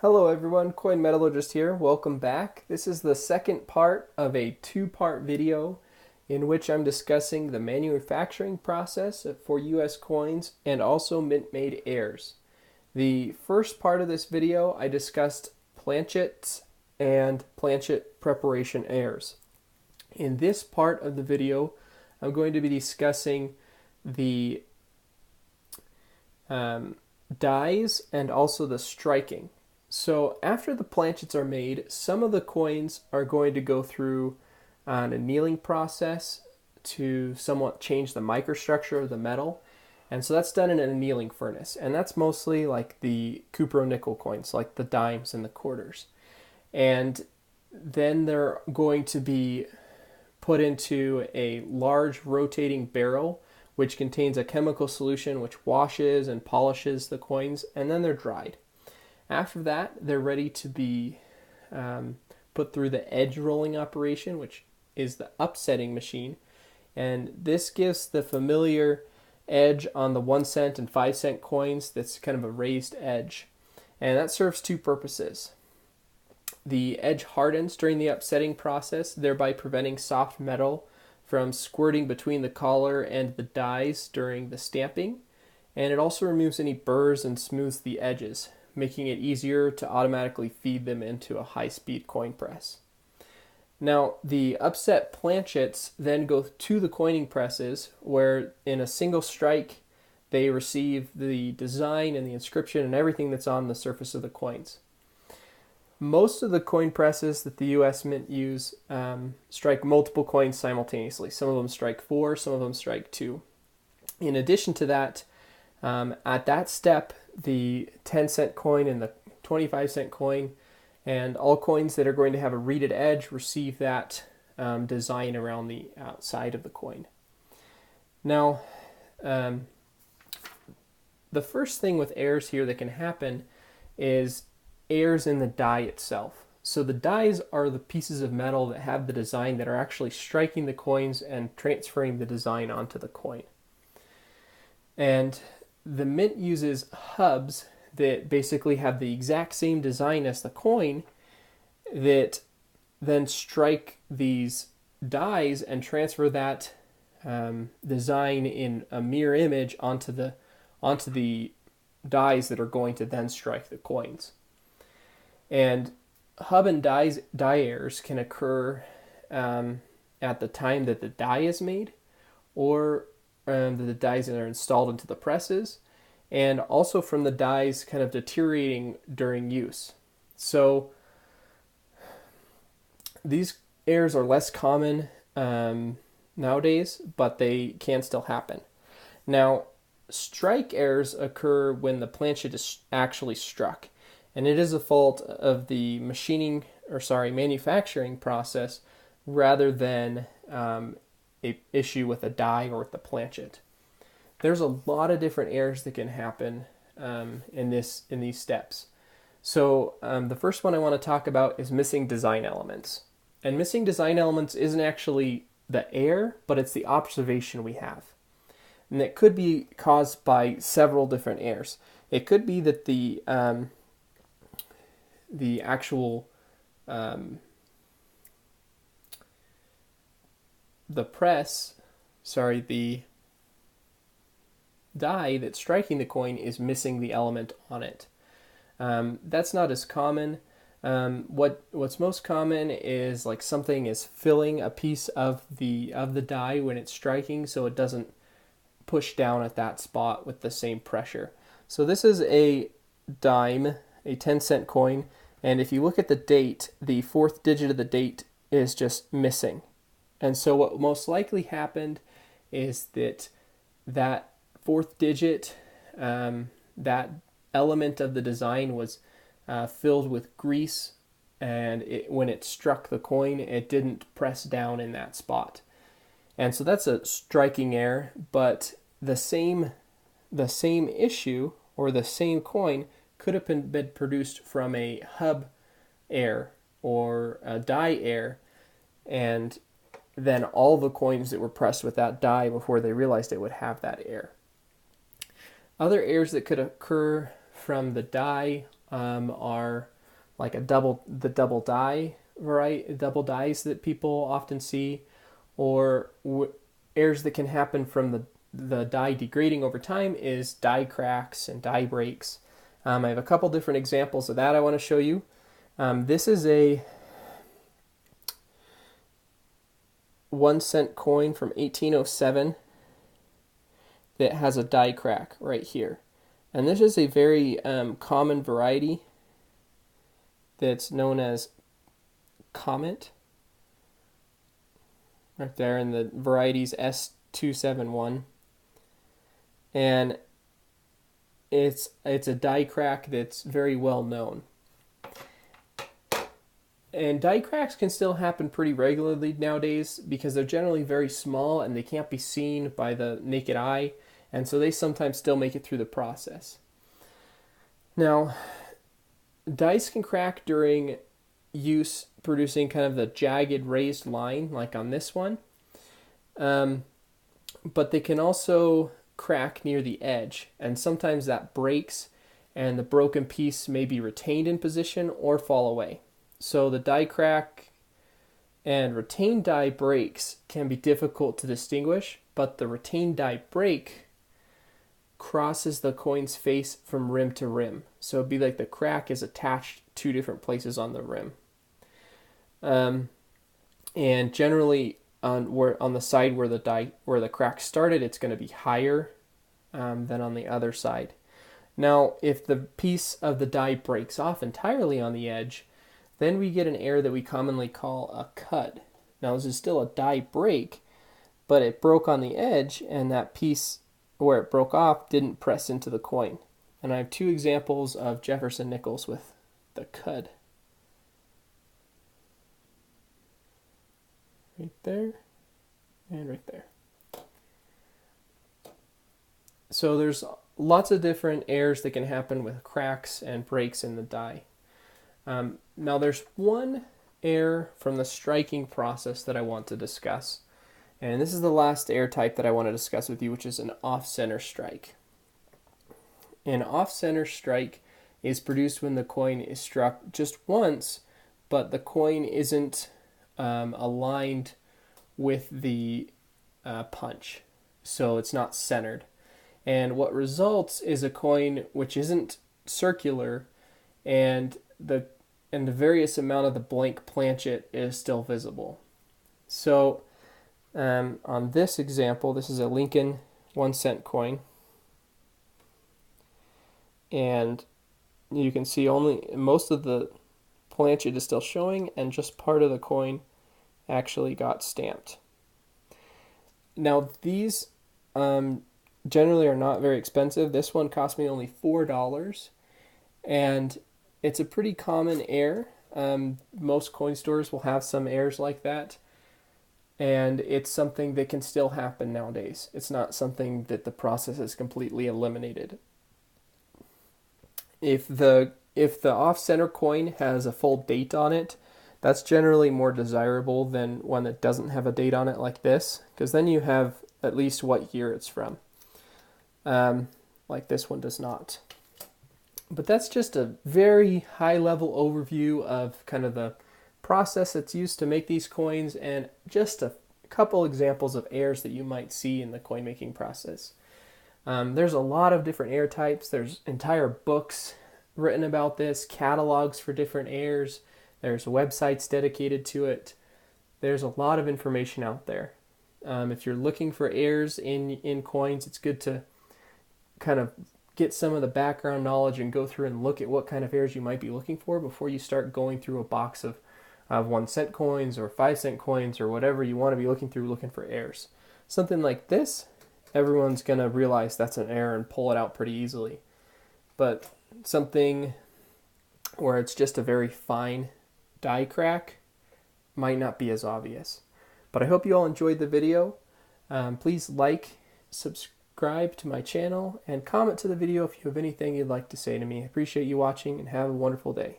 Hello everyone, coinmetallurgist here. Welcome back. This is the second part of a two-part video in which I'm discussing the manufacturing process for US coins and also mint-made heirs. The first part of this video I discussed planchets and planchet preparation heirs. In this part of the video I'm going to be discussing the dies and also the striking. So after the planchets are made, some of the coins are going to go through an annealing process to somewhat change the microstructure of the metal. And so that's done in an annealing furnace. And that's mostly like the cupro-nickel coins, like the dimes and the quarters. And then they're going to be put into a large rotating barrel which contains a chemical solution which washes and polishes the coins, and then they're dried. After that, they're ready to be put through the edge rolling operation, which is the upsetting machine. And this gives the familiar edge on the 1 cent and 5 cent coins that's kind of a raised edge. And that serves two purposes. The edge hardens during the upsetting process, thereby preventing soft metal from squirting between the collar and the dies during the stamping. And it also removes any burrs and smooths the edges, making it easier to automatically feed them into a high-speed coin press. Now, the upset planchets then go to the coining presses, where in a single strike, they receive the design and the inscription and everything that's on the surface of the coins. Most of the coin presses that the US Mint use strike multiple coins simultaneously. Some of them strike 4, some of them strike 2. In addition to that, at that step, the 10 cent coin and the 25 cent coin and all coins that are going to have a reeded edge receive that design around the outside of the coin. Now, the first thing with heirs here that can happen is heirs in the die itself. So the dies are the pieces of metal that have the design that are actually striking the coins and transferring the design onto the coin. And the mint uses hubs that basically have the exact same design as the coin that then strike these dies and transfer that design in a mirror image onto the dies that are going to then strike the coins. And hub and die heirs can occur at the time that the die is made, or the dies that are installed into the presses, and also from the dies kind of deteriorating during use. So these heirs are less common nowadays, but they can still happen. Now, strike heirs occur when the planchet is actually struck, and it is a fault of the manufacturing process rather than a issue with a die or with the planchet. There's a lot of different errors that can happen in these steps. So the first one I want to talk about is missing design elements. And missing design elements isn't actually the error, but it's the observation we have. And it could be caused by several different errors. It could be that the actual the die that's striking the coin is missing the element on it. That's not as common. What's most common is like something is filling a piece of the die when it's striking, so it doesn't push down at that spot with the same pressure. So this is a dime, a 10 cent coin, and if you look at the date, the fourth digit of the date is just missing. And so what most likely happened is that fourth digit, that element of the design was filled with grease, and when it struck the coin, it didn't press down in that spot. And so that's a striking error, but the same issue or the same coin could have been produced from a hub error or a die error, and then all the coins that were pressed with that die before they realized it would have that error. Other errors that could occur from the die are like the double die variety, double dies that people often see, or errors that can happen from the die degrading over time is die cracks and die breaks. I have a couple different examples of that I want to show you. This is a 1 cent coin from 1807 that has a die crack right here. And this is a very common variety that's known as Comet. Right there, and the variety's S271. And it's a die crack that's very well known. And die cracks can still happen pretty regularly nowadays because they're generally very small and they can't be seen by the naked eye, and so they sometimes still make it through the process. Now, dice can crack during use, producing kind of the jagged raised line like on this one, but they can also crack near the edge, and sometimes that breaks and the broken piece may be retained in position or fall away. So the die crack and retained die breaks can be difficult to distinguish, but the retained die break crosses the coin's face from rim to rim. So it'd be like the crack is attached two different places on the rim. And generally on the side where the crack started, it's going to be higher than on the other side. Now, if the piece of the die breaks off entirely on the edge, then we get an error that we commonly call a cud. Now, this is still a die break, but it broke on the edge, and that piece where it broke off didn't press into the coin. And I have two examples of Jefferson nickels with the cud. Right there, and right there. So there's lots of different errors that can happen with cracks and breaks in the die. Now there's one error from the striking process that I want to discuss. And this is the last error type that I want to discuss with you, which is an off-center strike. An off-center strike is produced when the coin is struck just once, but the coin isn't aligned with the punch, so it's not centered. And what results is a coin which isn't circular, and the various amount of the blank planchet is still visible. So on this example, this is a Lincoln 1 cent coin, and you can see only most of the planchet is still showing, and just part of the coin actually got stamped. Now these generally are not very expensive. This one cost me only $4, and it's a pretty common error. Most coin stores will have some errors like that, and it's something that can still happen nowadays. It's not something that the process has completely eliminated. If the off-center coin has a full date on it, that's generally more desirable than one that doesn't have a date on it like this, because then you have at least what year it's from. Like this one does not. But that's just a very high-level overview of kind of the process that's used to make these coins, and just a couple examples of errors that you might see in the coin making process. There's a lot of different error types. There's entire books written about this, catalogs for different errors. There's websites dedicated to it. There's a lot of information out there. If you're looking for errors in coins, it's good to kind of get some of the background knowledge and go through and look at what kind of errors you might be looking for before you start going through a box of 1 cent coins or 5 cent coins or whatever you want to be looking through, looking for errors. Something like this, everyone's going to realize that's an error and pull it out pretty easily. But something where it's just a very fine die crack might not be as obvious. But I hope you all enjoyed the video. Please like, subscribe to my channel, and comment to the video if you have anything you'd like to say to me. I appreciate you watching, and have a wonderful day.